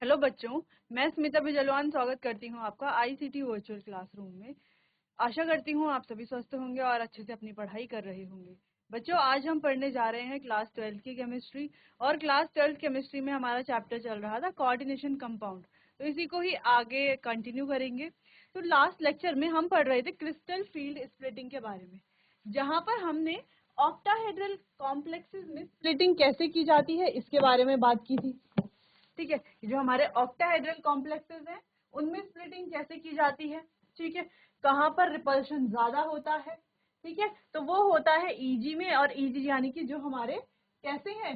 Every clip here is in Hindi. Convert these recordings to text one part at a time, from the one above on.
हेलो बच्चों, मैं स्मिता बिजलवान स्वागत करती हूँ आपका आईसीटी वर्चुअल क्लासरूम में। आशा करती हूँ आप सभी स्वस्थ होंगे और अच्छे से अपनी पढ़ाई कर रहे होंगे। बच्चों, आज हम पढ़ने जा रहे हैं क्लास 12 की केमिस्ट्री। और क्लास 12 केमिस्ट्री में हमारा चैप्टर चल रहा था कोऑर्डिनेशन कंपाउंड, तो इसी को ही आगे कंटिन्यू करेंगे। तो लास्ट लेक्चर में हम पढ़ रहे थे क्रिस्टल फील्ड स्प्लिटिंग के बारे में, जहाँ पर हमने ऑक्टाहेड्रल कॉम्प्लेक्सेस में स्प्लिटिंग कैसे की जाती है इसके बारे में बात की थी। ठीक है, जो हमारे ऑक्टाहेड्रल कॉम्प्लेक्सेस हैं उनमें स्प्लिटिंग कैसे की जाती है। ठीक है, कहाँ पर रिपल्शन ज्यादा होता है। ठीक है, तो वो होता है ईजी में, और ईजी यानी कि जो हमारे कैसे हैं,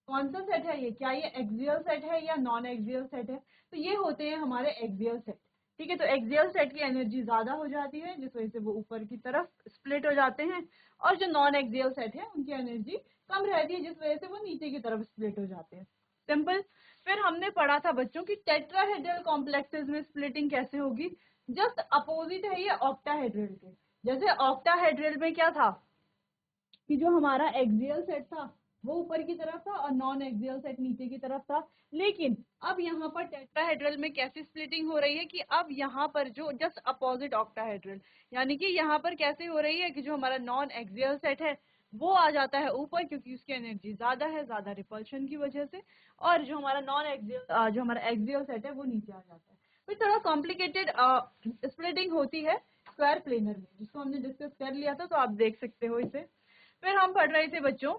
कौन सा सेट है ये, क्या ये एक्सियल सेट है या नॉन एक्सियल सेट है। तो ये होते हैं हमारे एक्सियल सेट। ठीक है, तो एक्सियल सेट की एनर्जी ज्यादा हो जाती है जिस वजह से वो ऊपर की तरफ स्प्लिट हो जाते हैं, और जो नॉन एक्सियल सेट है उनकी एनर्जी कम रहती है जिस वजह से वो नीचे की तरफ स्प्लिट हो जाते हैं। सिंपल। फिर हमने पढ़ा था बच्चों की टेट्राहेड्रल कॉम्प्लेक्सेस में स्प्लिटिंग कैसे होगी। जस्ट अपोजिट है ये ऑक्टाहेड्रल के। जैसे ऑक्टाहेड्रल में क्या था कि जो हमारा एक्सियल सेट था वो ऊपर की तरफ था और नॉन एक्सियल सेट नीचे की तरफ था। लेकिन अब यहाँ पर टेट्राहेड्रल में कैसी स्प्लिटिंग हो रही है कि अब यहाँ पर जो जस्ट अपोजिट ऑक्टाहेड्रल, यानी कि यहाँ पर कैसे हो रही है कि जो हमारा नॉन एक्सियल सेट है वो आ जाता है ऊपर, क्योंकि उसकी एनर्जी ज्यादा है, ज्यादा रिपल्शन की वजह से। और जो हमारा नॉन एक्सियल जो हमारा एक्सियल सेट है वो नीचे आ जाता है। फिर थोड़ा कॉम्प्लिकेटेड स्प्लिटिंग होती है स्क्वायर प्लेनर में, जिसको हमने डिस्कस कर लिया था, तो आप देख सकते हो इसे। फिर हम पढ़ रहे थे बच्चों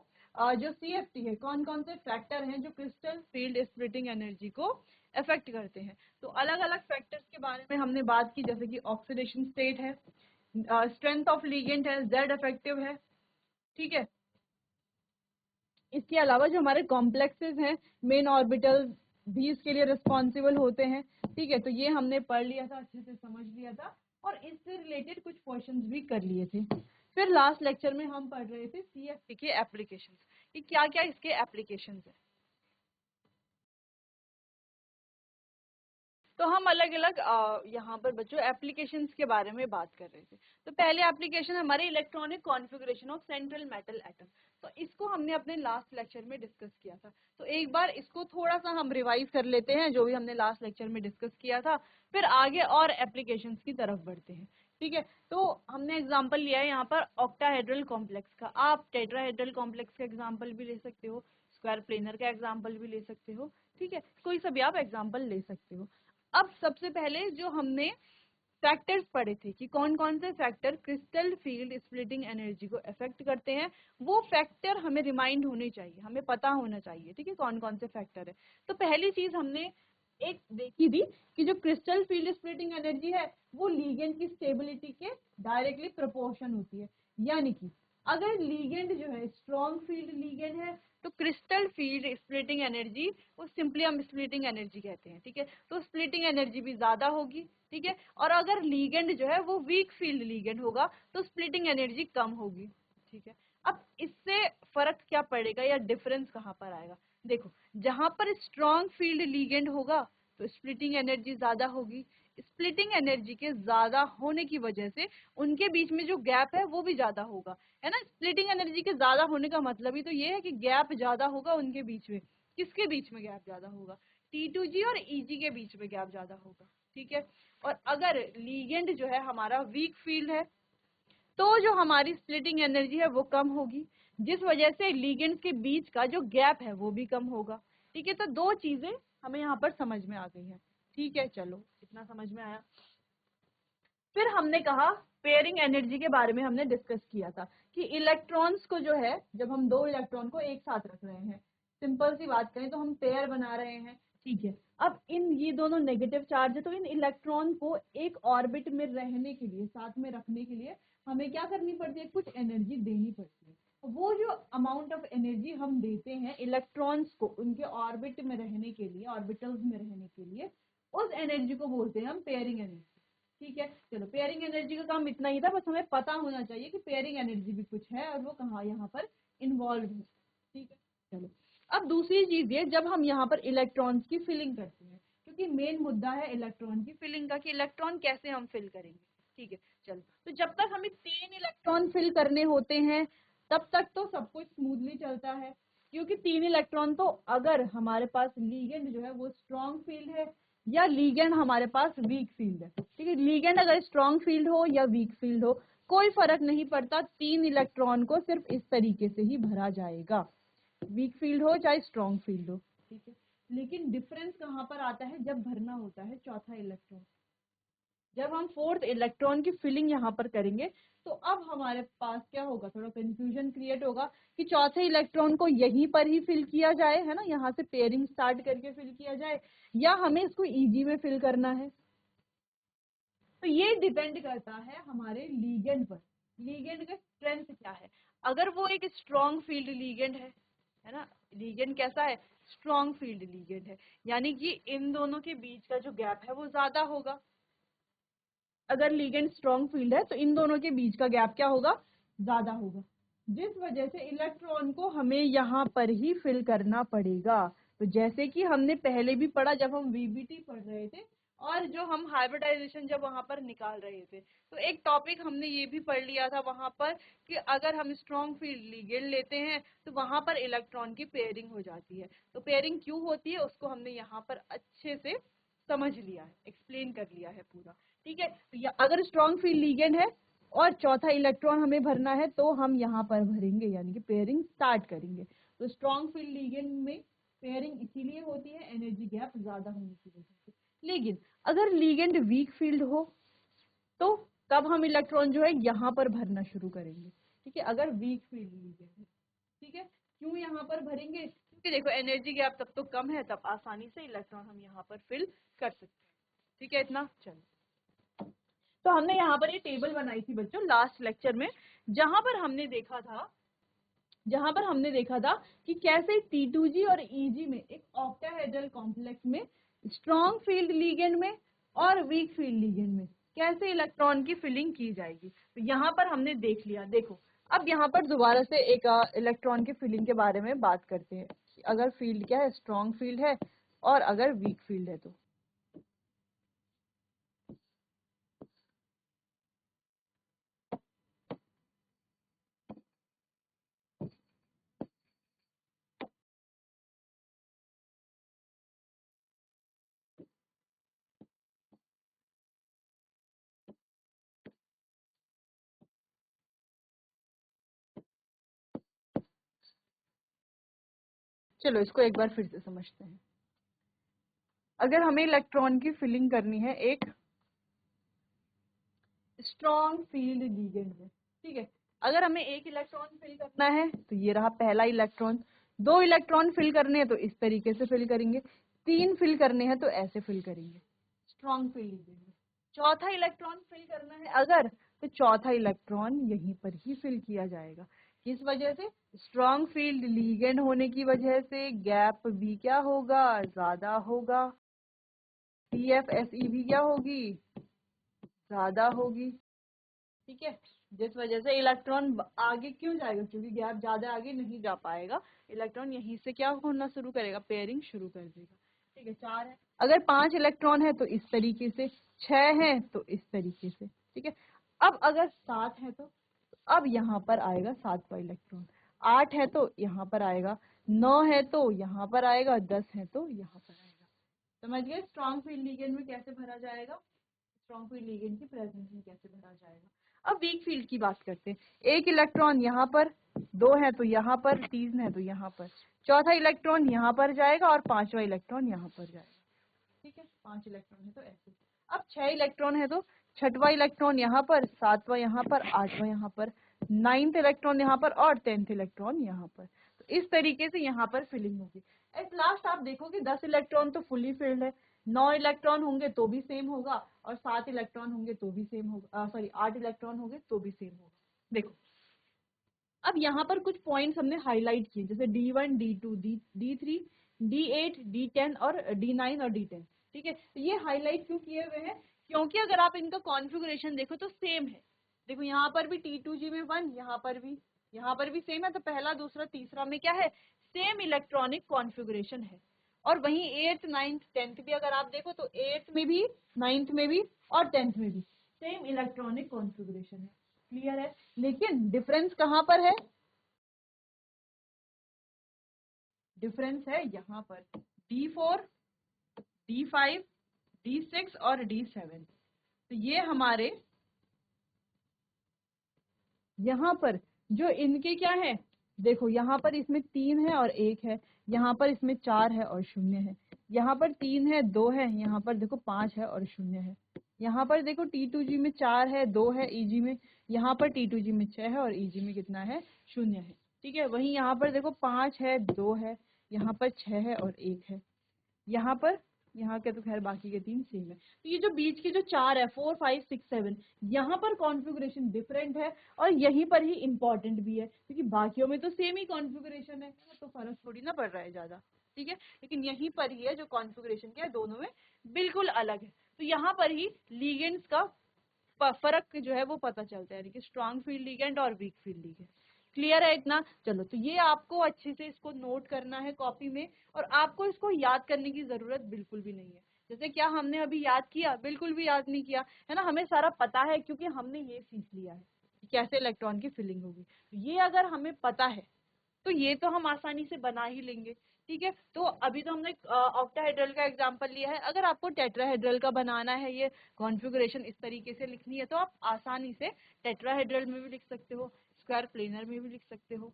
जो सीएफटी है, कौन कौन से फैक्टर हैं जो क्रिस्टल फील्ड स्प्लिटिंग एनर्जी को अफेक्ट करते हैं। तो अलग अलग फैक्टर्स के बारे में हमने बात की, जैसे कि ऑक्सीडेशन स्टेट है, स्ट्रेंथ ऑफ लिगेंड है, जेड इफेक्टिव है। ठीक है, इसके अलावा जो हमारे कॉम्प्लेक्सेस हैं, मेन ऑर्बिटल भी इसके लिए रिस्पॉन्सिबल होते हैं। ठीक है, तो ये हमने पढ़ लिया था, अच्छे से समझ लिया था, और इससे रिलेटेड कुछ क्वेश्चंस भी कर लिए थे। फिर लास्ट लेक्चर में हम पढ़ रहे थे सीएफटी के एप्लीकेशंस, कि क्या क्या इसके एप्लीकेशंस है। तो हम अलग अलग यहाँ पर बच्चों एप्लीकेशंस के बारे में बात कर रहे थे। तो पहले एप्लीकेशन हमारे electronic configuration of central metal atom. तो इसको हमने अपने लास्ट लेक्चर में डिस्कस किया था, तो एक बार इसको थोड़ा सा हम रिवाइज कर लेते हैं जो भी हमने लास्ट लेक्चर में डिस्कस किया था, फिर आगे और एप्लीकेशंस की तरफ बढ़ते हैं। ठीक है, तो हमने एग्जाम्पल लिया है यहाँ पर ऑक्टाहेड्रल कॉम्प्लेक्स का। आप टेट्राहेड्रल कॉम्प्लेक्स का एग्जाम्पल भी ले सकते हो, स्क्वायर प्लेनर का एग्जाम्पल भी ले सकते हो। ठीक है, कोई सा भी आप एग्जाम्पल ले सकते हो। अब सबसे पहले जो हमने फैक्टर्स पढ़े थे कि कौन कौन से factor crystal field splitting energy को अफेक्ट करते हैं, वो फैक्टर हमें रिमाइंड होने चाहिए, हमें पता होना चाहिए। ठीक है, कौन कौन से फैक्टर है। तो पहली चीज हमने एक देखी थी कि जो क्रिस्टल फील्ड स्प्लिटिंग एनर्जी है वो लीगेंड की स्टेबिलिटी के डायरेक्टली प्रोपोर्शन होती है। यानी कि अगर लीगेंड जो है स्ट्रॉन्ग फील्ड लीगेंड है, तो क्रिस्टल फील्ड स्प्लिटिंग एनर्जी वो सिंपली हम स्प्लिटिंग एनर्जी कहते हैं। ठीक है, तो स्प्लिटिंग एनर्जी भी ज्यादा होगी। ठीक है, और अगर लीगेंड जो है वो वीक फील्ड लीगेंड होगा तो स्प्लिटिंग एनर्जी कम होगी। ठीक है, अब इससे फर्क क्या पड़ेगा या डिफरेंस कहाँ पर आएगा। देखो, जहां पर स्ट्रॉन्ग फील्ड लीगेंड होगा तो स्प्लिटिंग एनर्जी ज्यादा होगी। स्प्लिटिंग एनर्जी के ज्यादा होने की वजह से उनके बीच में जो गैप है वो भी ज्यादा होगा, है ना। स्प्लिटिंग एनर्जी के ज्यादा होने का मतलब ही तो ये है कि गैप ज्यादा होगा उनके बीच में। किसके बीच में गैप ज्यादा होगा, T2G और EG के बीच में गैप ज्यादा होगा। ठीक है, और अगर लीगेंड जो है हमारा वीक फील्ड है तो जो हमारी स्प्लिटिंग एनर्जी है वो कम होगी, जिस वजह से लीगेंड्स के बीच का जो गैप है वो भी कम होगा। ठीक है, तो दो चीजें हमें यहाँ पर समझ में आ गई है। ठीक है, चलो इतना समझ में आया। फिर हमने कहा पेयरिंग एनर्जी के बारे में हमने डिस्कस किया था कि इलेक्ट्रॉन्स को जो है, जब हम दो इलेक्ट्रॉन को एक साथ रख रहे हैं, सिंपल सी बात करें तो हम पेयर बना रहे हैं। ठीक है, अब इन ये दोनों नेगेटिव चार्ज है, तो इन इलेक्ट्रॉन को एक ऑर्बिट में रहने के लिए, साथ में रखने के लिए हमें क्या करनी पड़ती है, कुछ एनर्जी देनी पड़ती है। तो वो जो अमाउंट ऑफ एनर्जी हम देते हैं इलेक्ट्रॉन्स को उनके ऑर्बिट में रहने के लिए, ऑर्बिटल्स में रहने के लिए, उस एनर्जी को बोलते हैं हम पेयरिंग एनर्जी। ठीक है, चलो पेयरिंग एनर्जी का काम इतना ही था, बस हमें पता होना चाहिए कि पेयरिंग एनर्जी भी कुछ है और वो कहाँ यहाँ पर इन्वॉल्व है। ठीक है, चलो अब दूसरी चीज ये, जब हम यहाँ पर इलेक्ट्रॉन्स की फिलिंग करते हैं, क्योंकि मेन मुद्दा है इलेक्ट्रॉन की फिलिंग का कि इलेक्ट्रॉन कैसे हम फिल करेंगे। ठीक है, चलो तो जब तक हमें 3 इलेक्ट्रॉन फिल करने होते हैं तब तक तो सब कुछ स्मूथली चलता है। क्योंकि 3 इलेक्ट्रॉन तो अगर हमारे पास लीगेंड जो है वो स्ट्रॉन्ग फील्ड है या लीगेंड हमारे पास वीक फील्ड है, ठीक है। लीगेंड अगर स्ट्रॉन्ग फील्ड हो या वीक फील्ड हो कोई फर्क नहीं पड़ता, 3 इलेक्ट्रॉन को सिर्फ इस तरीके से ही भरा जाएगा, वीक फील्ड हो चाहे स्ट्रॉन्ग फील्ड हो, ठीक है। लेकिन डिफरेंस कहाँ पर आता है, जब भरना होता है चौथा इलेक्ट्रॉन। जब हम फोर्थ इलेक्ट्रॉन की फिलिंग यहाँ पर करेंगे तो अब हमारे पास क्या होगा, थोड़ा कंफ्यूजन क्रिएट होगा कि चौथे इलेक्ट्रॉन को यहीं पर ही फिल किया जाए, है ना, यहाँ से पेयरिंग स्टार्ट करके फिल किया जाए, या हमें इसको ईजी में फिल करना है। तो ये डिपेंड करता है हमारे लीगेंड पर, लीगेंड का स्ट्रेंथ क्या है। अगर वो एक स्ट्रॉन्ग फील्ड लीगेंड है ना, लीगेंड कैसा है, स्ट्रॉन्ग फील्ड लीगेंड है, यानी कि इन दोनों के बीच का जो गैप है वो ज्यादा होगा। अगर लीगेंड स्ट्रॉन्ग फील्ड है तो इन दोनों के बीच का गैप क्या होगा, ज्यादा होगा, जिस वजह से इलेक्ट्रॉन को हमें यहाँ पर ही फिल करना पड़ेगा। तो जैसे कि हमने पहले भी पढ़ा जब हम वीबीटी पढ़ रहे थे और जो हम हाइब्रिडाइजेशन जब वहां पर निकाल रहे थे, तो एक टॉपिक हमने ये भी पढ़ लिया था वहां पर कि अगर हम स्ट्रॉन्ग फील्ड लीगेंड लेते हैं तो वहां पर इलेक्ट्रॉन की पेयरिंग हो जाती है। तो पेयरिंग क्यों होती है उसको हमने यहाँ पर अच्छे से समझ लिया है, एक्सप्लेन कर लिया है पूरा, ठीक है। तो अगर स्ट्रॉन्ग फील्ड लीगेंड है और चौथा इलेक्ट्रॉन हमें भरना है तो हम यहाँ पर भरेंगे, यानी कि पेयरिंग स्टार्ट करेंगे। तो स्ट्रॉन्ग फील्ड लीगेंड में पेयरिंग इसीलिए होती है एनर्जी गैप ज्यादा होने की वजह से। लेकिन अगर लीगेंड वीक फील्ड हो तो तब हम इलेक्ट्रॉन जो है यहाँ पर भरना शुरू करेंगे, ठीक है, अगर वीक फील्ड लीगेंड है, ठीक है। क्यों यहाँ पर भरेंगे, क्योंकि देखो एनर्जी गैप तब तो कम है, तब आसानी से इलेक्ट्रॉन हम यहाँ पर फिल कर सकते हैं, ठीक है। इतना चलो, तो हमने यहाँ पर ये टेबल बनाई थी बच्चों लास्ट लेक्चर में, जहां पर हमने देखा था कि कैसे T2G और EG में एक ऑक्टाहेड्रल कॉम्प्लेक्स में स्ट्रॉन्ग फील्ड लीगेंड में और वीक फील्ड लीगेंड में कैसे इलेक्ट्रॉन की फिलिंग की जाएगी। तो यहाँ पर हमने देख लिया। देखो अब यहाँ पर दोबारा से एक इलेक्ट्रॉन की फिलिंग के बारे में बात करते हैं, अगर फील्ड क्या है, स्ट्रॉन्ग फील्ड है और अगर वीक फील्ड है तो चलो इसको एक बार फिर से समझते हैं। अगर हमें इलेक्ट्रॉन की फिलिंग करनी है एक स्ट्रॉन्ग फील्ड लीगेंड में, ठीक है, अगर हमें एक इलेक्ट्रॉन फिल करना है तो ये रहा पहला इलेक्ट्रॉन, 2 इलेक्ट्रॉन फिल करने हैं तो इस तरीके से फिल करेंगे, 3 फिल करने हैं तो ऐसे फिल करेंगे स्ट्रॉन्ग फील्ड लीगेंड में। चौथा इलेक्ट्रॉन फिल करना है अगर, तो चौथा इलेक्ट्रॉन यहीं पर ही फिल किया जाएगा। किस वजह से, स्ट्रॉन्ग फील्ड लीगेंड होने की वजह से गैप भी क्या होगा, ज्यादा होगा, CFSE भी क्या होगी, ज्यादा होगी, ठीक है। जिस वजह से इलेक्ट्रॉन आगे क्यों जाएगा, क्योंकि गैप ज्यादा आगे नहीं जा पाएगा, इलेक्ट्रॉन यहीं से क्या होना शुरू करेगा, पेयरिंग शुरू कर देगा, ठीक है। 4 है, अगर 5 इलेक्ट्रॉन है तो इस तरीके से, 6 है तो इस तरीके से, ठीक है। अब अगर 7 है तो अब यहाँ पर आएगा 7वां इलेक्ट्रॉन, 8 है तो यहाँ पर आएगा, 9 है तो यहाँ पर आएगा, 10 है तो यहाँ पर आएगा। समझ गए स्ट्रॉन्ग फील्ड लिगेंड में कैसे भरा जाएगा, स्ट्रॉन्ग फील्ड लिगेंड की प्रेजेंस में कैसे भरा जाएगा। अब वीक फील्ड की बात करते हैं, एक इलेक्ट्रॉन यहाँ पर, 2 है तो यहाँ पर, 3 है तो यहाँ पर, चौथा इलेक्ट्रॉन यहाँ पर जाएगा और 5वां इलेक्ट्रॉन यहाँ पर जाएगा, ठीक है। 5 इलेक्ट्रॉन है तो ऐसे। अब 6 इलेक्ट्रॉन है तो 6वां इलेक्ट्रॉन यहाँ पर, 7वां यहाँ पर, 8वां यहाँ पर, 9th इलेक्ट्रॉन यहाँ पर और 10th इलेक्ट्रॉन यहाँ पर। तो इस तरीके से यहाँ पर फिलिंग होगी। एट लास्ट आप देखोगे 10 इलेक्ट्रॉन तो फुली फिल्ड है, 9 इलेक्ट्रॉन होंगे तो भी सेम होगा और 7 इलेक्ट्रॉन होंगे तो भी सेम होगा, सॉरी 8 इलेक्ट्रॉन होंगे तो भी सेम होगा। देखो अब यहाँ पर कुछ पॉइंट्स हमने हाईलाइट किए, जैसे D1, D2, D3, D8, D10 और D9 और D10, ठीक है। तो ये हाईलाइट क्यों किए हुए हैं, क्योंकि अगर आप इनका कॉन्फ़िगरेशन देखो तो सेम है। देखो यहाँ पर भी T2G में 1, यहाँ पर भी सेम है, तो पहला दूसरा तीसरा में क्या है, सेम इलेक्ट्रॉनिक कॉन्फ़िगरेशन है। और वहीं 8th 9th 10th भी अगर आप देखो तो 8th में भी, 9th में भी और 10th में भी सेम इलेक्ट्रॉनिक कॉन्फ़िगरेशन है, क्लियर है। लेकिन डिफरेंस कहाँ पर है, डिफरेंस है यहाँ पर D4, D5, D6 और D7। तो ये हमारे यहाँ पर जो इनके क्या है, देखो यहाँ पर इसमें 3 है और 1 है, यहाँ पर इसमें 4 है और 0 है, यहाँ पर 3 है 2 है, यहाँ पर देखो 5 है और 0 है, यहाँ पर देखो T2G में 4 है 2 है EG में, यहाँ पर T2G में 6 है और EG में कितना है 0 है। ठीक है, वहीं यहाँ पर देखो 5 है 2 है, यहाँ पर 6 है और 1 है, यहाँ पर यहाँ के तो खैर बाकी के 3 सेम है। तो ये जो बीच के जो 4 है 4 5 6 7, यहाँ पर कॉन्फ़िगरेशन डिफरेंट है और यहीं पर ही इम्पोर्टेंट भी है, क्योंकि बाकियों में तो सेम ही कॉन्फ़िगरेशन है तो फर्क थोड़ी ना पड़ रहा है ज्यादा। ठीक है, लेकिन यहीं पर ही है जो कॉन्फ़िगरेशन क्या है दोनों में बिल्कुल अलग है। तो यहाँ पर ही लिगेंड्स का फर्क जो है वो पता चलता है, यानी कि स्ट्रॉन्ग फील्ड लिगेंड और वीक फील्ड लिगेंड। क्लियर है इतना? चलो, तो ये आपको अच्छे से इसको नोट करना है कॉपी में, और आपको इसको याद करने की जरूरत बिल्कुल भी नहीं है। जैसे क्या हमने अभी याद किया? बिल्कुल भी याद नहीं किया है ना, हमें सारा पता है क्योंकि हमने ये सीख लिया है कि कैसे इलेक्ट्रॉन की फिलिंग होगी। ये अगर हमें पता है तो ये तो हम आसानी से बना ही लेंगे। ठीक है, तो अभी तो हमने ऑक्टाहेड्रल का एग्जांपल लिया है, अगर आपको टेट्राहेड्रल का बनाना है, ये कॉन्फ़िगरेशन इस तरीके से लिखनी है, तो आप आसानी से टेट्राहेड्रल में भी लिख सकते हो, स्क्वायर प्लेनर में भी लिख सकते हो।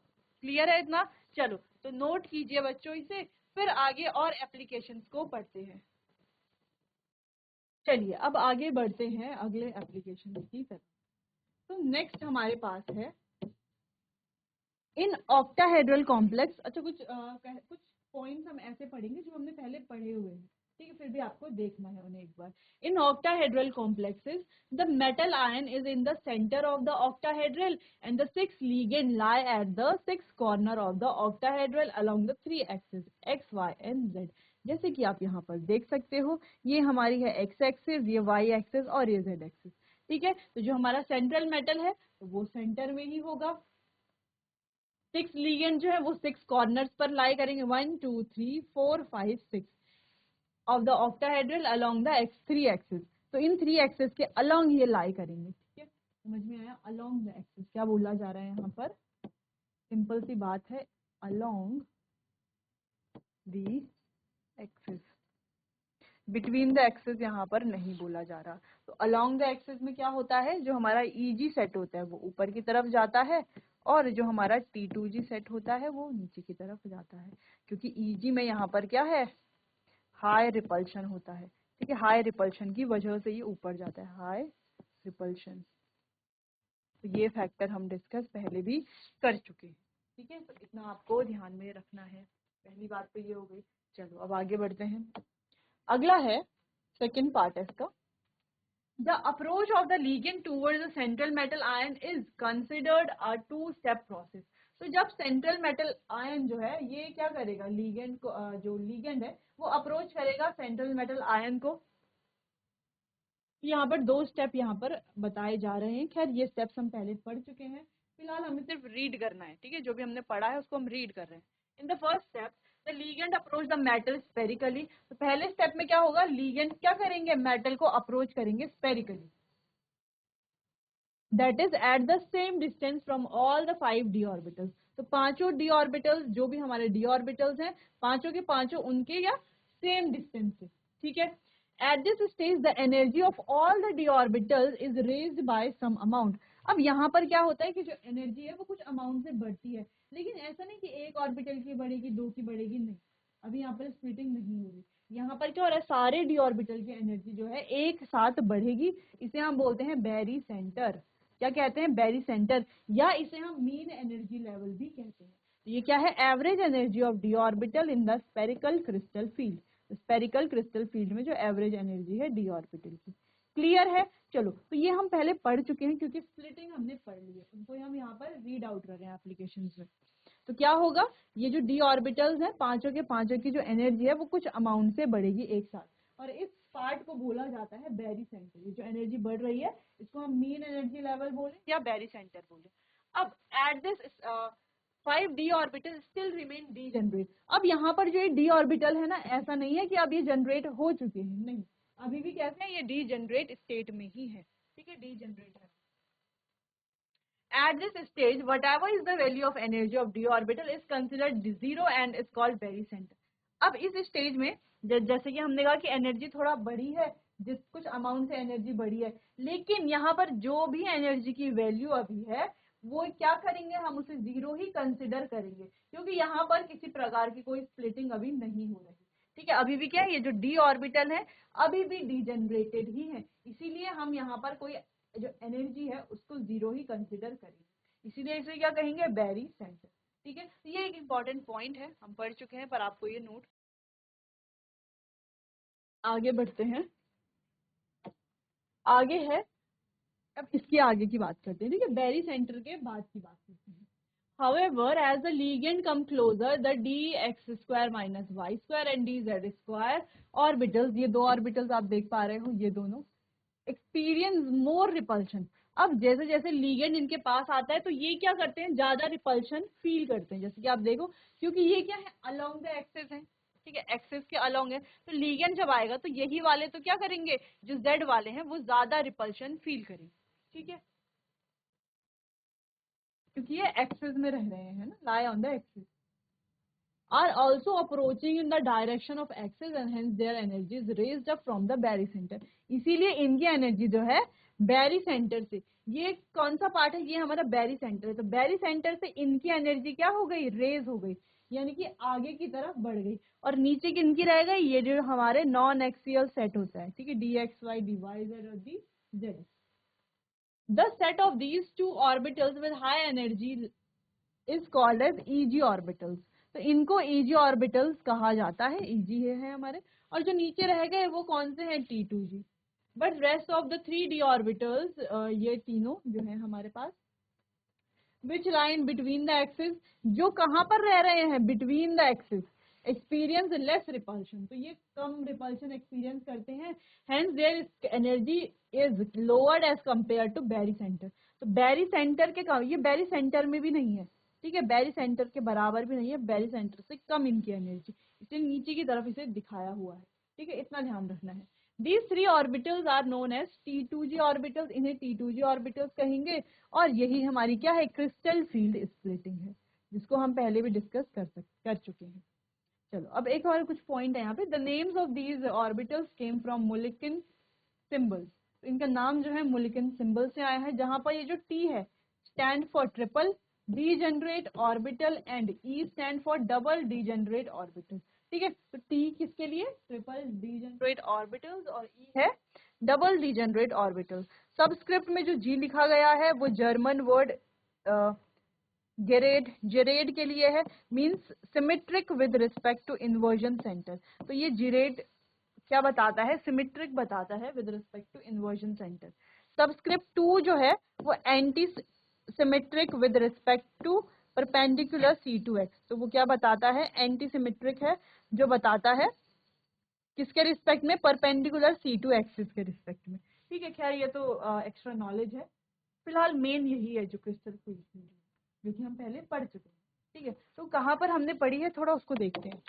क्लियर है इतना? चलो, तो नोट कीजिए बच्चों इसे, फिर आगे और एप्लीकेशंस को पढ़ते हैं। चलिए अब आगे बढ़ते हैं अगले एप्लीकेशन की तरफ। तो नेक्स्ट हमारे पास है इन ऑक्टाहेड्रल कॉम्प्लेक्स। अच्छा, कुछ पॉइंट्स हम ऐसे पढ़ेंगे जो हमने पहले पढ़े हुए हैं, ठीक है, फिर भी आपको देखना है उन्हें एक बार। In octahedral complexes the metal ion is in the centre of the octahedral and the 6 ligand lie at the 6 corner of the octahedral along the 3 axis X, Y and Z। जैसे कि आप यहाँ पर देख सकते हो, ये हमारी है X एक्सिस, ये Y एक्सिस और ये Z एक्सिस। ठीक है, तो जो हमारा सेंट्रल मेटल है वो सेंटर में ही होगा। 6 लिगेंड जो है वो 6 कॉर्नर्स पर लाई करेंगे, 1 2 3 4 5 6 of the octahedral along the X3 axis. तो इन 3 एक्सिस के अलोंग ये लाई करेंगे। ठीक है, समझ में आया? अलोंग द एक्सिस क्या बोला जा रहा है यहाँ पर? सिंपल सी बात है, along the axis, between the axis यहाँ पर नहीं बोला जा रहा। तो अलोंग द एक्सिस में क्या होता है, जो हमारा EG सेट होता है वो ऊपर की तरफ जाता है, और जो हमारा T2G सेट होता है वो नीचे की तरफ जाता है, क्योंकि EG में यहाँ पर क्या है, हाई रिपल्शन होता है। ठीक है, हाई रिपल्शन की वजह से ये ऊपर जाता है, हाई रिपल्शन। तो ये फैक्टर हम डिस्कस पहले भी कर चुके हैं। ठीक है, तो इतना आपको ध्यान में रखना है। पहली बात तो ये हो गई। चलो अब आगे बढ़ते हैं। अगला है सेकेंड पार्ट है इसका, the approach of the ligand towards the central metal ion is considered a 2-स्टेप प्रोसेस। तो जब सेंट्रल मेटल आयन जो है ये क्या करेगा, लिगेंड को जो लिगेंड है वो अप्रोच करेगा सेंट्रल मेटल आयन को। यहाँ पर 2 स्टेप यहाँ पर बताए जा रहे हैं। खैर ये स्टेप्स हम पहले पढ़ चुके हैं, फिलहाल हमें सिर्फ रीड करना है। ठीक है, जो भी हमने पढ़ा है उसको हम रीड कर रहे हैं। In the first step the ligand approach the metal spherically. तो पहले स्टेप में क्या होगा, लिगेंड क्या करेंगे, मेटल को अप्रोच करेंगे spherically, that is at the same distance from all the 5 d orbitals. तो पांचों d ऑर्बिटल्स, जो भी हमारे d ऑर्बिटल्स हैं, पांचों के पांचों उनके या सेम डिस्टेंस से। ठीक है, at this stage the energy of all the d orbitals is raised by some amount। अब यहाँ पर क्या होता है कि जो एनर्जी है वो कुछ अमाउंट से बढ़ती है, लेकिन ऐसा नहीं कि एक ऑर्बिटल की बढ़ेगी, दो की बढ़ेगी, नहीं, अभी यहाँ पर स्प्लिटिंग नहीं हो रही। यहाँ पर क्या हो रहा है, सारे d ऑर्बिटल की एनर्जी जो है एक साथ बढ़ेगी। इसे हम बोलते हैं बैरी सेंटर। क्या कहते हैं, बैरी सेंटर, या इसे हम मीन एनर्जी लेवल भी कहते हैं। ये क्या है, average energy of d orbital in the spherical crystal field. Spherical crystal field में जो एवरेज एनर्जी है d ऑर्बिटल की। क्लियर है? चलो, तो ये हम पहले पढ़ चुके हैं, क्योंकि स्प्लिटिंग हमने पढ़ ली है, उनको हम यहाँ पर रीड आउट कर रहे हैं एप्लीकेशंस में। तो क्या होगा, ये जो d ऑर्बिटल्स हैं पांचों के पांचों की जो एनर्जी है वो कुछ अमाउंट से बढ़ेगी एक साथ, और इस पार्ट को बोला जाता है बैरी सेंटर। ये जो एनर्जी बढ़ रही है इसको हम मीन एनर्जी लेवल बोले या बैरी सेंटर बोले। अब at this 5d orbital still remain degenerate. अब यहाँ पर जो ये d ऑर्बिटल है ना, ऐसा नहीं है कि अब ये जनरेट हो चुके हैं, नहीं, अभी भी कैसे है, ये डीजेनरेट स्टेट में ही है। ठीक है, डीजेनरेट है। At this stage, whatever is the value of energy of d orbital is considered zero and is called barycenter. अब इस स्टेज में जैसे कि हमने कहा कि एनर्जी थोड़ा बड़ी है, जिस कुछ अमाउंट से एनर्जी बड़ी है, लेकिन यहाँ पर जो भी एनर्जी की वैल्यू अभी है वो क्या करेंगे, हम उसे जीरो ही कंसिडर करेंगे, क्योंकि यहाँ पर किसी प्रकार की कोई स्प्लिटिंग अभी नहीं हो रही। ठीक है, अभी भी क्या है, ये जो डी ऑर्बिटल है अभी भी डीजेनरेटेड ही है, इसीलिए हम यहाँ पर कोई जो एनर्जी है उसको जीरो ही कंसिडर करेंगे, इसीलिए इसे क्या कहेंगे, बैरी सेंटर। ठीक है, तो ये एक इम्पॉर्टेंट पॉइंट है, हम पढ़ चुके हैं पर आपको ये नोट। आगे बढ़ते हैं, आगे है, अब इसके आगे की बात करते हैं। ठीक है, बैरी सेंटर के बाद की बात करते हैं। However, as the ligand come closer, the dx square minus y square and dz square orbitals, ये दो ऑर्बिटल्स आप देख पा रहे हो, ये दोनों एक्सपीरियंस मोर रिपल्शन। अब जैसे जैसे लीगेंड इनके पास आता है तो ये क्या करते हैं, ज्यादा रिपल्शन फील करते हैं, जैसे कि आप देखो, क्योंकि ये क्या है, अलोंग द एक्सिस है। ठीक है, एक्सिस के अलोंग है, तो लीगेंड जब आएगा तो यही वाले तो क्या करेंगे, जो जेड वाले हैं वो ज्यादा रिपल्शन फील करेंगे। ठीक है, क्योंकि ये एक्सिस में रह रहे हैं ना, lie on the axis, are also approaching in the direction of axis and hence their energy is raised up from the barycenter। इसीलिए इनकी एनर्जी जो है barycenter से, ये कौन सा पार्ट है, ये हमारा barycenter है, तो barycenter से इनकी एनर्जी क्या हो गई, रेज हो गई, यानी कि आगे की तरफ बढ़ गई, और नीचे किनकी रह गई, ये जो हमारे नॉन एक्सियल सेट होता है। ठीक है, D X Y D Y Z और D Z. The set of these two orbitals with high energy is called as EG orbitals। तो इनको EG orbitals कहा जाता है, EG है हमारे, और जो नीचे रह गए वो कौन से हैं, T2G। But rest of the 3D orbitals, ये तीनों जो है हमारे पास, which line between the axis, जो कहाँ पर रह रहे हैं, between the axis, experience less repulsion, तो ये कम रिपल्शन एक्सपीरियंस करते हैं, hence their energy is lowered as compare to barycentre. तो बैरी सेंटर के ये बैरी सेंटर में भी नहीं है, ठीक है, बैरी सेंटर के बराबर भी नहीं है, बैरी सेंटर से कम इनकी एनर्जी, इसलिए नीचे की तरफ इसे दिखाया हुआ है। ठीक है, इतना ध्यान रखना है। These three orbitals are known as T2G orbitals, इन्हें T2G orbitals कहेंगे, और यही हमारी क्या है, क्रिस्टल फील्ड स्प्लिटिंग है, जिसको हम पहले भी डिस्कस कर चुके हैं। चलो अब एक और कुछ पॉइंट है यहाँ पे, the names of these orbitals came from Mulliken symbols. तो इनका नाम जो है मुलिकन सिंबल से आया है, जहां पर ये जो T है stand for triple degenerate orbital and E stand for double degenerate orbital. ठीक है, तो T किसके लिए, ट्रिपल डीजेनरेट ऑर्बिटल्स, और E है डबल डीजेनरेट ऑर्बिटल। सबस्क्रिप्ट में जो G लिखा गया है वो जर्मन वर्ड जेरेड के लिए है, means symmetric with respect to inversion centre. तो ये जेरेड क्या बताता है, सिमेट्रिक बताता है with respect to inversion centre. Subscript 2 जो है वो anti symmetric with respect to perpendicular C2X। तो वो क्या बताता है, एंटी सिमेट्रिक है, जो बताता है किसके रिस्पेक्ट में, परपेंडिकुलर C2 एक्सिस के रिस्पेक्ट में। ठीक है, खैर ये तो एक्स्ट्रा नॉलेज है, फिलहाल मेन यही है जो क्रिस्टल फील्ड जो कि हम पहले पढ़ चुके हैं। ठीक है, तो कहाँ पर हमने पढ़ी है, थोड़ा उसको देखते हैं,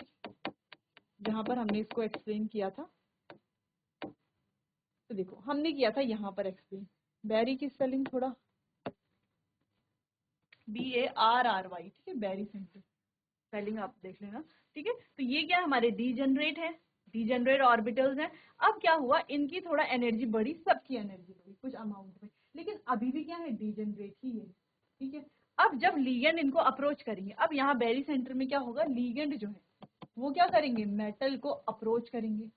जहां पर हमने इसको एक्सप्लेन किया था। तो देखो हमने किया था यहाँ पर एक्सप्लेन, बैरी की स्पेलिंग थोड़ा BARRY। ठीक है, बैरी सेंटर स्पेलिंग आप देख लेना। ठीक है, तो ये क्या हमारे डीजेनरेट है, डीजेनरेट ऑर्बिटल्स हैं। अब क्या हुआ, इनकी थोड़ा एनर्जी बढ़ी, सबकी एनर्जी बढ़ी कुछ अमाउंट में, लेकिन अभी भी क्या है, डीजेनरेट ही है। ठीक है, अब जब लीगेंड इनको अप्रोच करेंगे, अब यहाँ बैरी सेंटर में क्या होगा, लीगेंड जो है वो क्या करेंगे, मेटल को अप्रोच करेंगे।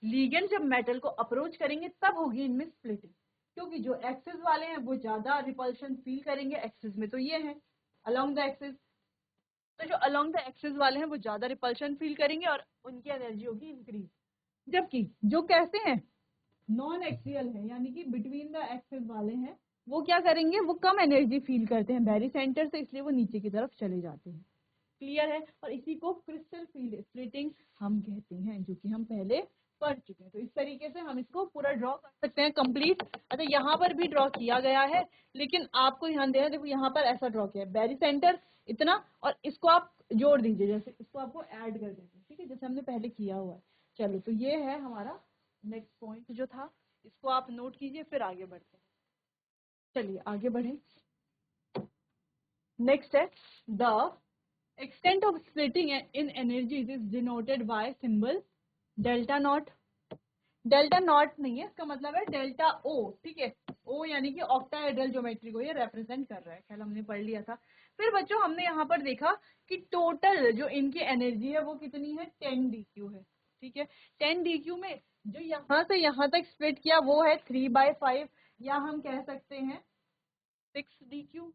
लीगेंड जब मेटल को अप्रोच करेंगे तब होगी इनमें स्प्लिटिंग, क्योंकि जो एक्सिस वाले हैं वो ज्यादा रिपल्शन फील करेंगे, एक्सिस में तो ये है अलोंग द एक्सिस, तो जो अलोंग द एक्सिस वाले हैं वो ज्यादा रिपल्शन फील करेंगे और उनकी एनर्जी होगी इंक्रीज। जबकि जो कैसे हैं, नॉन एक्सियल है, यानी कि बिटवीन द एक्सिस वाले हैं, वो क्या करेंगे, वो कम एनर्जी फील करते हैं बैरी सेंटर से, इसलिए वो नीचे की तरफ चले जाते हैं। क्लियर है, और इसी को क्रिस्टल फील्ड स्प्लिटिंग हम कहते हैं, जो कि हम पहले पढ़ चुके हैं। तो इस तरीके से हम इसको पूरा ड्रॉ कर सकते हैं कंप्लीट। अच्छा, यहाँ पर भी ड्रॉ किया गया है, लेकिन आपको ध्यान देना, देखो यहाँ पर ऐसा ड्रॉ किया है, बैरी सेंटर इतना, और इसको आप जोड़ दीजिए, जैसे इसको आपको ऐड कर देंगे। ठीक है, जैसे हमने पहले किया हुआ है। चलो, तो ये है हमारा नेक्स्ट पॉइंट जो था, इसको आप नोट कीजिए, फिर आगे बढ़ते हैं। चलिए आगे बढ़े। नेक्स्ट है the extent of splitting in energies is denoted by symbol delta not. Delta not नहीं है, इसका मतलब है डेल्टा ओ, ठीक है। ओ यानी कि ऑक्टाहेड्रल ज्योमेट्री को ये रिप्रेजेंट कर रहा है, ख्याल हमने पढ़ लिया था। फिर बच्चों हमने यहाँ पर देखा कि टोटल जो इनकी एनर्जी है वो कितनी है, 10 DQ है, ठीक है। 10 DQ में जो यहाँ से यहाँ तक स्प्लिट किया वो है 3/5, या हम कह सकते हैं 6 DQ,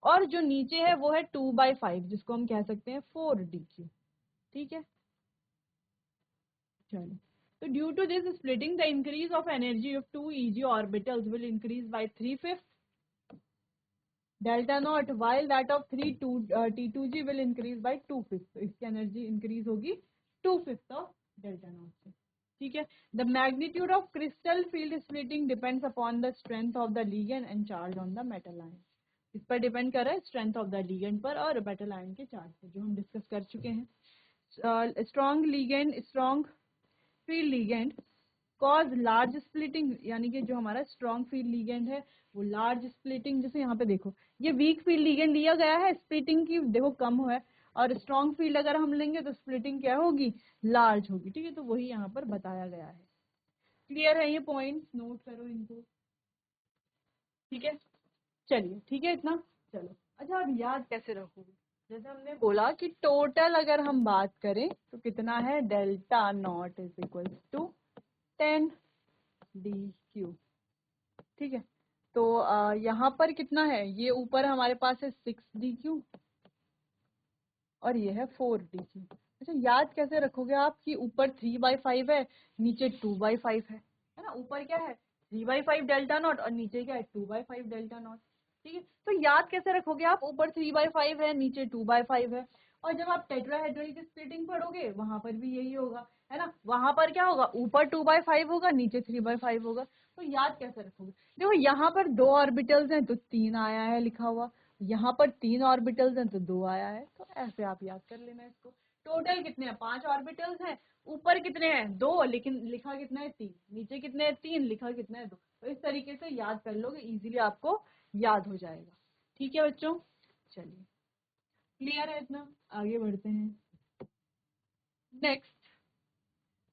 और जो नीचे है वो है 2/5, जिसको हम कह सकते हैं 4 DQ, ठीक है। चलो, तो due to this splitting the increase of energy of 2 EG orbitals will increase by 3/5 delta nought, while that of 3 T2G will increase by 2/5। तो इसकी एनर्जी इंक्रीज होगी 2/5 ऑफ डेल्टा नॉट से, ठीक है। The magnitude of crystal field splitting depends upon the strength of the ligand and charge on the metal ion. इस पर डिपेंड कर रहा है स्ट्रेंथ ऑफ द लीगेंड पर और मेटल आयन के चार्ज पर, जो हम डिस्कस कर चुके हैं। Strong ligand, strong field ligand cause large splitting, यानी कि जो हमारा स्ट्रॉन्ग फील्ड लीगेंड है वो लार्ज स्प्लिटिंग, जैसे यहाँ पे देखो ये वीक फील्ड लीगेंड लिया गया है, स्प्लिटिंग की देखो कम है, और स्ट्रॉन्ग फील्ड अगर हम लेंगे तो स्प्लिटिंग क्या होगी, लार्ज होगी, ठीक है। तो वही यहाँ पर बताया गया है। क्लियर है ये पॉइंट्स, नोट करो इनको, ठीक है। चलिए ठीक है इतना। चलो अच्छा, अब याद कैसे रखोगे, जैसे हमने बोला कि टोटल अगर हम बात करें तो कितना है, delta nought is equal to 10 DQ, ठीक है। तो यहाँ पर कितना है, ये ऊपर हमारे पास है 6 DQ और ये है 4 DQ। अच्छा, याद कैसे रखोगे आप कि ऊपर 3/5 है, नीचे 2/5 है ना। ऊपर क्या है 3/5 डेल्टा नॉट और नीचे क्या है 2/5 डेल्टा नॉट, ठीक है। तो याद कैसे रखोगे आप, ऊपर 3/5 है, नीचे 2/5 है। और जब आप टेट्राहेड्रल की स्प्लिटिंग पढ़ोगे वहां पर भी यही होगा, है ना। वहां पर क्या होगा, ऊपर 2/5 होगा, नीचे 3/5 होगा। तो याद कैसे रखोगे, देखो यहाँ पर 2 ऑर्बिटल्स हैं तो 3 आया है लिखा हुआ, यहाँ पर 3 ऑर्बिटल्स हैं तो 2 आया है, तो ऐसे आप याद कर लेना इसको। टोटल कितने हैं, 5 ऑर्बिटल्स हैं, ऊपर कितने हैं 2, लेकिन लिखा कितना है 3, नीचे कितने हैं 3, लिखा कितना है 2। तो इस तरीके से याद कर लोगे, इजीली आपको याद हो जाएगा, ठीक है बच्चों। चलिए क्लियर है इतना, आगे बढ़ते हैं। नेक्स्ट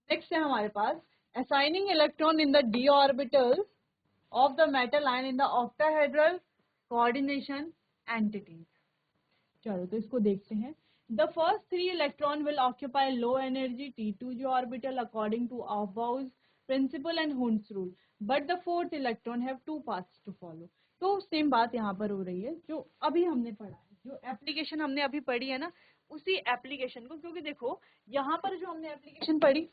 नेक्स्ट है हमारे पास assigning electron in the d orbitals of the metal ion in the octahedral coordination entities। चलो तो इसको देखते हैं। The first 3 electron will occupy low energy T2G orbital according to Aufbau's principle and Hund's rule, but the fourth electron have 2 paths to follow। तो सेम बात यहाँ पर हो रही है जो अभी हमने पढ़ा है, जो एप्लीकेशन हमने अभी पढ़ी है ना, उसी एप्लीकेशन को, क्योंकि देखो यहाँ पर जो हमने एप्लीकेशन पढ़ी,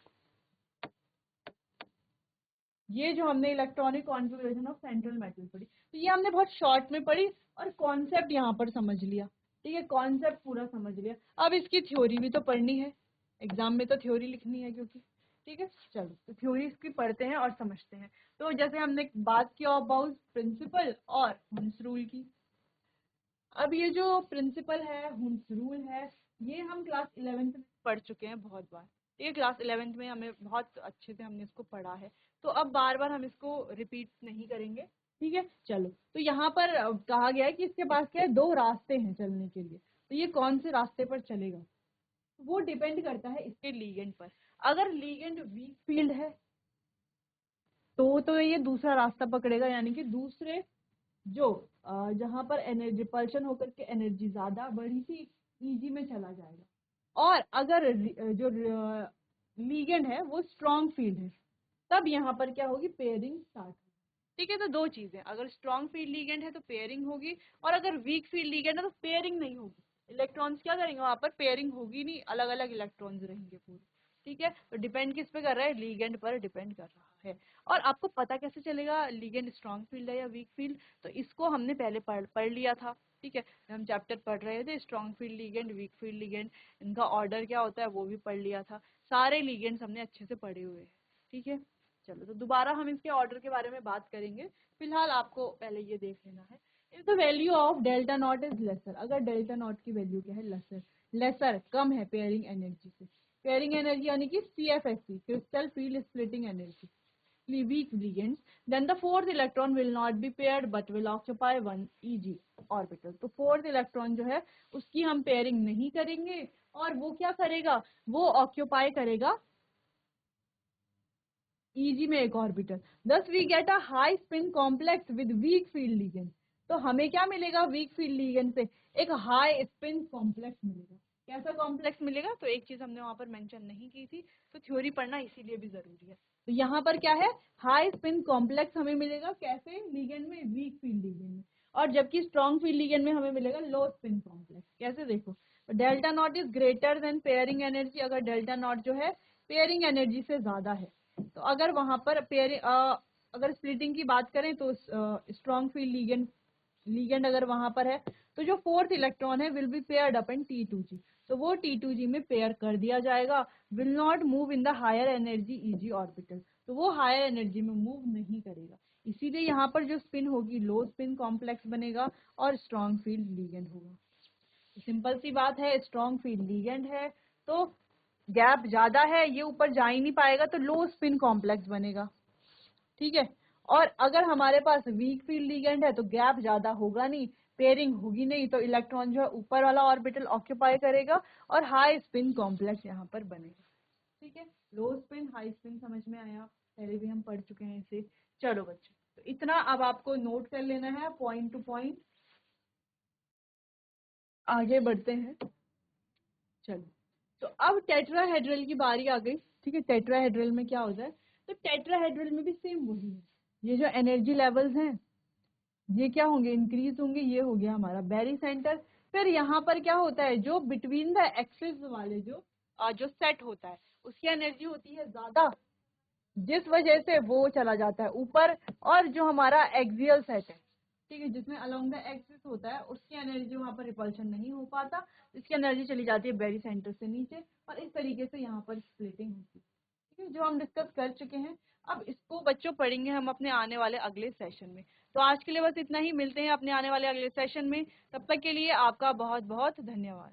ये जो हमने electronic configuration of central metal पढ़ी, तो ये हमने बहुत शॉर्ट में पढ़ी और कॉन्सेप्ट यहाँ पर समझ लिया, ठीक है। कॉन्सेप्ट पूरा समझ लिया, अब इसकी थ्योरी भी तो पढ़नी है, एग्जाम में तो थ्योरी लिखनी है क्योंकि, ठीक है। चलो तो थ्योरी इसकी पढ़ते हैं और समझते हैं। तो जैसे हमने बात की अबाउट प्रिंसिपल और हुन्स रूल की, अब ये जो प्रिंसिपल है, हुन्स रूल है, ये हम क्लास 11th में पढ़ चुके हैं बहुत बार, ठीक है। क्लास 11th में हमें बहुत अच्छे से हमने इसको पढ़ा है, तो अब बार बार हम इसको रिपीट नहीं करेंगे, ठीक है। चलो तो यहाँ पर कहा गया है कि इसके पास क्या है, 2 रास्ते हैं चलने के लिए, तो ये कौन से रास्ते पर चलेगा, वो डिपेंड करता है इसके लीगेंड पर। अगर लीगेंड वीक फील्ड है तो ये दूसरा रास्ता पकड़ेगा, यानी कि दूसरे जो जहां पर एनर्जी रिपल्शन होकर के एनर्जी ज्यादा बढ़ी थी, ईजी में चला जाएगा। और अगर जो लीगेंड है वो स्ट्रॉन्ग फील्ड है, तब यहाँ पर क्या होगी, पेयरिंग स्टार्ट होगी, ठीक है। तो 2 चीजें, अगर स्ट्रॉन्ग फील्ड लीगेंड है तो पेयरिंग होगी, और अगर वीक फील्ड लीगेंड है तो पेयरिंग नहीं होगी। इलेक्ट्रॉन्स क्या करेंगे, वहां पर पेयरिंग होगी नहीं, अलग अलग इलेक्ट्रॉन्स रहेंगे पूरे, ठीक है। तो डिपेंड किस पे कर रहा है, लीगेंड पर डिपेंड कर रहा है। और आपको पता कैसे चलेगा लीगेंड स्ट्रॉन्ग फील्ड है या वीक फील्ड, तो इसको हमने पहले पढ़ लिया था, ठीक है। हम चैप्टर पढ़ रहे थे strong field ligand, weak field ligand, इनका ऑर्डर क्या होता है वो भी पढ़ लिया था, सारे लीगेंड्स हमने अच्छे से पढ़े हुए हैं, ठीक है। चलो तो दोबारा हम इसके ऑर्डर के बारे में बात करेंगे, फिलहाल आपको पहले ये देख लेना है। If the value of delta nought is lesser, अगर डेल्टा नॉट की वैल्यू क्या है, लेसर, लेसर कम है पेयरिंग एनर्जी से, पेयरिंग एनर्जी यानी कि CFSE, crystal field splitting energy, weak ligands, then the fourth electron will not be paired but will occupy one Eg orbital. तो fourth electron जो है उसकी हम पेयरिंग नहीं करेंगे और वो क्या करेगा, वो ऑक्यूपाई करेगा Eg में एक orbital. Thus we get a high spin complex with weak field ligand. तो हमें क्या मिलेगा वीक फील्ड लिगेंड से, एक हाई स्पिन कॉम्प्लेक्स मिलेगा. कैसा कॉम्प्लेक्स मिलेगा, तो एक चीज हमने वहां पर मेंशन नहीं की थी, तो थ्योरी पढ़ना इसीलिए भी जरूरी है. तो यहाँ पर क्या है, हाई स्पिन कॉम्प्लेक्स हमें मिलेगा कैसे, लिगेंड में, वीक फील्ड लिगेंड में. और जबकि स्ट्रॉन्ग फील्ड लिगेंड में हमें मिलेगा लो स्पिन कॉम्प्लेक्स. कैसे, देखो, delta nought is greater than pairing energy. अगर डेल्टा नॉट जो है पेयरिंग एनर्जी से ज्यादा है, तो अगर वहां पर अगर स्प्लिटिंग की बात करें तो स्ट्रॉन्ग फील्ड लिगेंड अगर वहां पर है, तो जो फोर्थ इलेक्ट्रॉन है will be paired up in T2G. तो वो T2G में पेयर कर दिया जाएगा. Will not move in the higher energy Eg orbital. तो वो हायर एनर्जी में मूव नहीं करेगा. इसीलिए यहाँ पर जो स्पिन होगी लो स्पिन कॉम्प्लेक्स बनेगा और स्ट्रॉन्ग फील्ड लिगेंड होगा. सिंपल सी बात है, स्ट्रॉन्ग फील्ड लिगेंड है तो गैप ज्यादा है, ये ऊपर जा ही नहीं पाएगा, तो लो स्पिन कॉम्प्लेक्स बनेगा. ठीक है. और अगर हमारे पास वीक फील्ड लिगेंड है तो गैप ज्यादा होगा नहीं, पेयरिंग होगी नहीं, तो इलेक्ट्रॉन जो है ऊपर वाला ऑर्बिटल ऑक्यूपाई करेगा और हाई स्पिन कॉम्प्लेक्स यहाँ पर बनेगा. ठीक है. लो स्पिन हाई स्पिन समझ में आया, पहले भी हम पढ़ चुके हैं इसे. चलो बच्चों, तो इतना अब आपको नोट कर लेना है पॉइंट टू पॉइंट. आगे बढ़ते हैं. चलो, तो अब टेट्राहेड्रल की बारी आ गई. ठीक है. टेट्राहेड्रल में क्या होता है, तो टेट्राहेड्रल में भी सेम वही है. ये जो एनर्जी लेवल्स हैं ये क्या होंगे, इंक्रीज होंगे. ये हो गया हमारा बेरी सेंटर. फिर यहाँ पर क्या होता है, जो बिटवीन द एक्सिस वाले जो सेट होता है उसकी एनर्जी होती है ज्यादा, जिस वजह से वो चला जाता है ऊपर. और जो हमारा एक्सियल सेट है, ठीक है, जिसमें अलोंग द एक्सिस होता है, उसकी एनर्जी वहां पर रिपल्शन नहीं हो पाता, इसकी एनर्जी चली जाती है बेरी सेंटर से नीचे, और इस तरीके से यहाँ पर स्प्लिटिंग होती है. ठीक है, जो हम डिस्कस कर चुके हैं. अब इसको बच्चों पढ़ेंगे हम अपने आने वाले अगले सेशन में. तो आज के लिए बस इतना ही, मिलते हैं अपने आने वाले अगले सेशन में. तब तक के लिए आपका बहुत बहुत धन्यवाद.